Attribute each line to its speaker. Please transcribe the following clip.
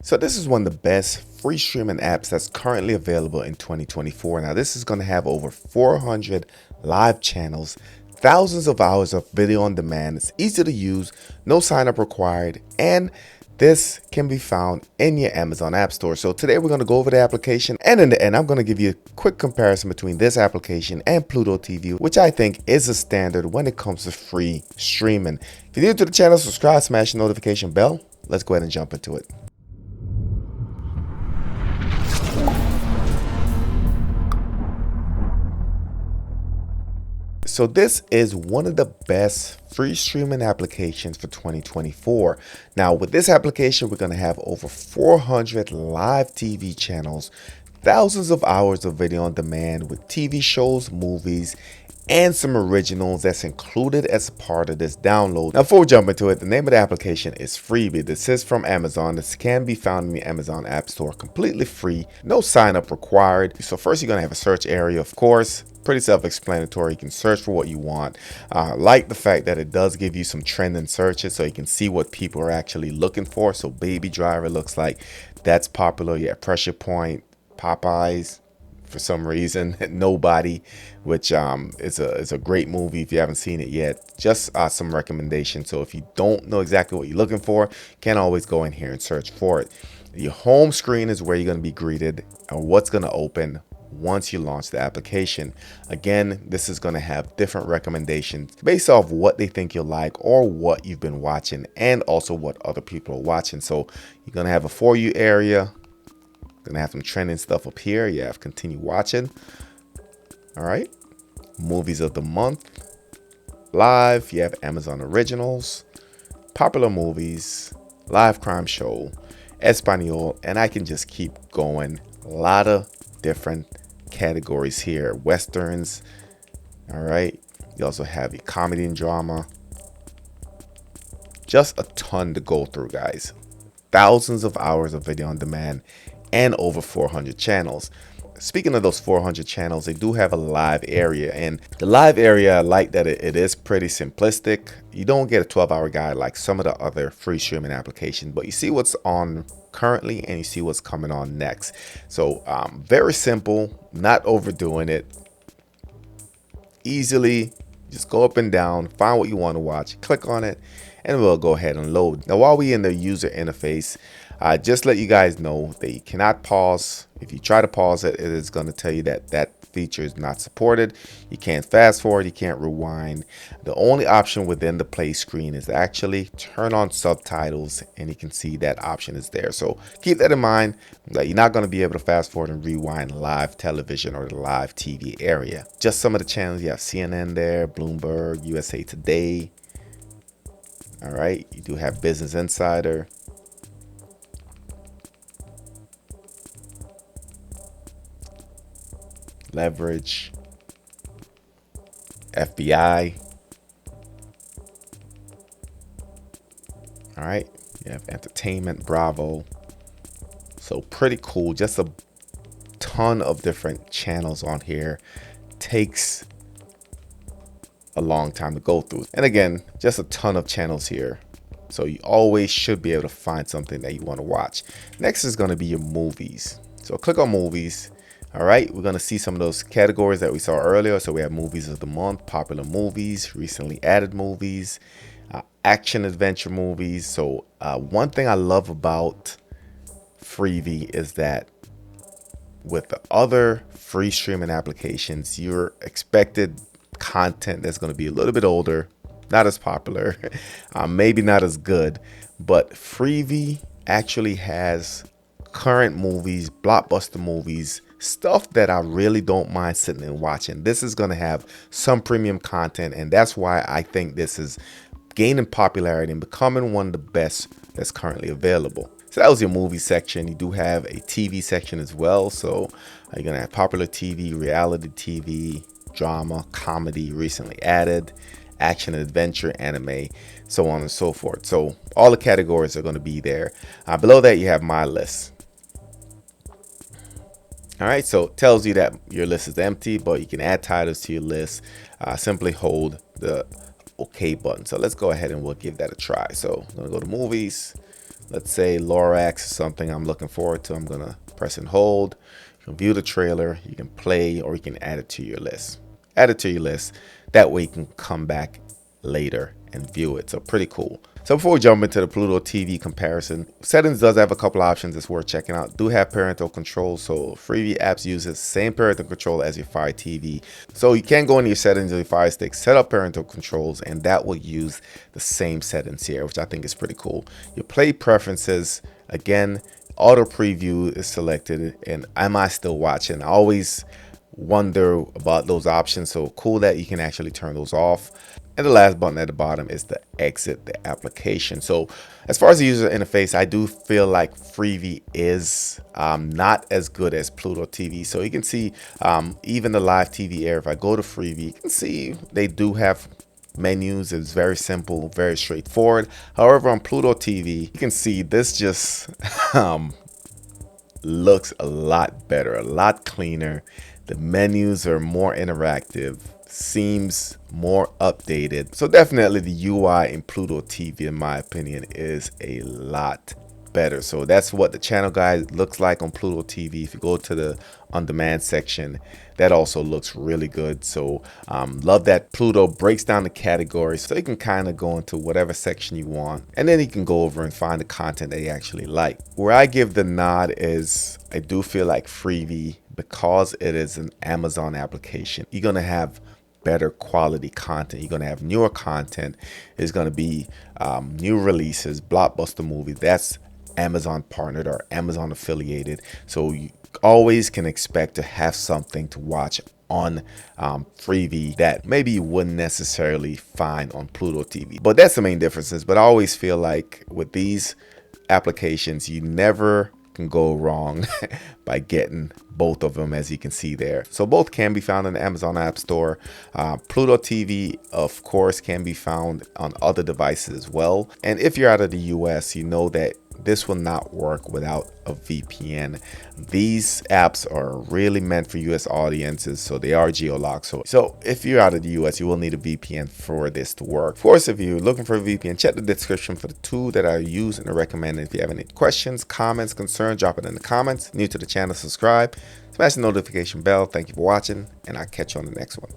Speaker 1: So this is one of the best free streaming apps that's currently available in 2024. Now this is going to have over 400 live channels, thousands of hours of video on demand. It's easy to use, no sign up required, and this can be found in your Amazon App Store. So today we're going to go over the application, and in the end I'm going to give you a quick comparison between this application and Pluto TV, which I think is a standard when it comes to free streaming. If you're new to the channel, subscribe, smash the notification bell. Let's go ahead and jump into it. So this is one of the best free streaming applications for 2024. Now with this application, we're going to have over 400 live TV channels, thousands of hours of video on demand with TV shows, movies, and some originals that's included as part of this download. Now before we jump into it, the name of the application is Freebie. This is from Amazon. This can be found in the Amazon App Store completely free, no sign up required. So first you're going to have a search area, of course. Pretty self-explanatory. You can search for what you want. Like the fact that it does give you some trending searches so you can see what people are actually looking for. So Baby Driver looks like that's popular. Yeah, Pressure Point, Popeyes, for some reason, Nobody, which is a great movie if you haven't seen it yet. Just some recommendations. So if you don't know exactly what you're looking for, you can always go in here and search for it. Your home screen is where you're going to be greeted and what's going to open once you launch the application. Again, this is going to have different recommendations based off what they think you'll like or what you've been watching and also what other people are watching. So you're going to have a For You area. Going to have some trending stuff up here. You have continue watching. All right. Movies of the month. Live. You have Amazon Originals. Popular movies. Live crime show. Espanol. And I can just keep going. A lot of different categories here. Westerns. All right. You also have your comedy and drama. Just a ton to go through, guys. Thousands of hours of video on demand and over 400 channels. Speaking of those 400 channels, they do have a live area, and the live area, I like that it is pretty simplistic. You don't get a 12-hour guide like some of the other free streaming applications, but you see what's on currently and you see what's coming on next. So very simple, not overdoing it. Easily just go up and down, find what you want to watch, click on it, and we'll go ahead and load. Now while we're in the user interface, just let you guys know that you cannot pause. If you try to pause it, it is going to tell you that that feature is not supported. You can't fast forward, you can't rewind. The only option within the play screen is actually turn on subtitles, and you can see that option is there. So keep that in mind, that you're not going to be able to fast forward and rewind live television or the live TV area. Just some of the channels, you have CNN there, Bloomberg, USA Today. All right, you do have Business Insider. Leverage, FBI. All right, you have Entertainment, Bravo. So pretty cool. Just a ton of different channels on here. Takes a long time to go through. And again, just a ton of channels here. So you always should be able to find something that you want to watch. Next is going to be your movies. So click on movies. All right, we're going to see some of those categories that we saw earlier. So we have movies of the month, popular movies, recently added movies, action adventure movies. So one thing I love about Freebie is that with the other free streaming applications, you're expected content that's going to be a little bit older, not as popular, maybe not as good, but Freebie actually has current movies, blockbuster movies, stuff that I really don't mind sitting and watching. This is going to have some premium content, and that's why I think this is gaining popularity and becoming one of the best that's currently available. So that was your movie section. You do have a TV section as well. So you're going to have popular TV, reality TV, drama, comedy, recently added, action, adventure, anime, so on and so forth. So all the categories are going to be there. Below that, you have my list. All right, so it tells you that your list is empty, but you can add titles to your list. Simply hold the OK button. So let's go ahead and we'll give that a try. So I'm gonna go to movies. let's say Lorax is something I'm looking forward to. I'm gonna press and hold. You can view the trailer, you can play, or you can add it to your list. Add it to your list. That way you can come back later and view it. So pretty cool. So before we jump into the Pluto TV comparison, settings does have a couple options that's worth checking out. Do have parental control, so Freevee apps uses same parental control as your Fire TV. So you can go into your settings of your Fire Stick, set up parental controls, and that will use the same settings here, which I think is pretty cool. Your play preferences, again, auto preview is selected, and am I still watching? I always wonder about those options, so cool that you can actually turn those off. And the last button at the bottom is to exit the application. So as far as the user interface, I do feel like Freevee is not as good as Pluto TV. So you can see even the live TV air, if I go to Freevee, you can see they do have menus. It's very simple, very straightforward. However, on Pluto TV, you can see this just looks a lot better, a lot cleaner. The menus are more interactive, seems more updated. So definitely the UI in Pluto TV, in my opinion, is a lot better. So that's what the channel guide looks like on Pluto TV. If you go to the on-demand section, that also looks really good. So love that Pluto breaks down the categories, so you can kind of go into whatever section you want, and then you can go over and find the content that you actually like. Where I give the nod is I do feel like Freevee, because it is an Amazon application, you're gonna have better quality content. You're going to have newer content. There's going to be new releases, blockbuster movies. That's Amazon partnered or Amazon affiliated. So you always can expect to have something to watch on Freevee that maybe you wouldn't necessarily find on Pluto TV. But that's the main differences. But I always feel like with these applications, you never can go wrong by getting both of them, as you can see there. So both can be found in the Amazon App Store. Pluto TV, of course, can be found on other devices as well. And if you're out of the US, you know that this will not work without a VPN. These apps are really meant for US audiences, so they are geo-locked. So if you're out of the US, you will need a VPN for this to work. Of course, if you're looking for a VPN, check the description for the two that I use and recommend. If you have any questions, comments, concerns, drop it in the comments. New to the channel, subscribe, smash the notification bell. Thank you for watching, and I'll catch you on the next one.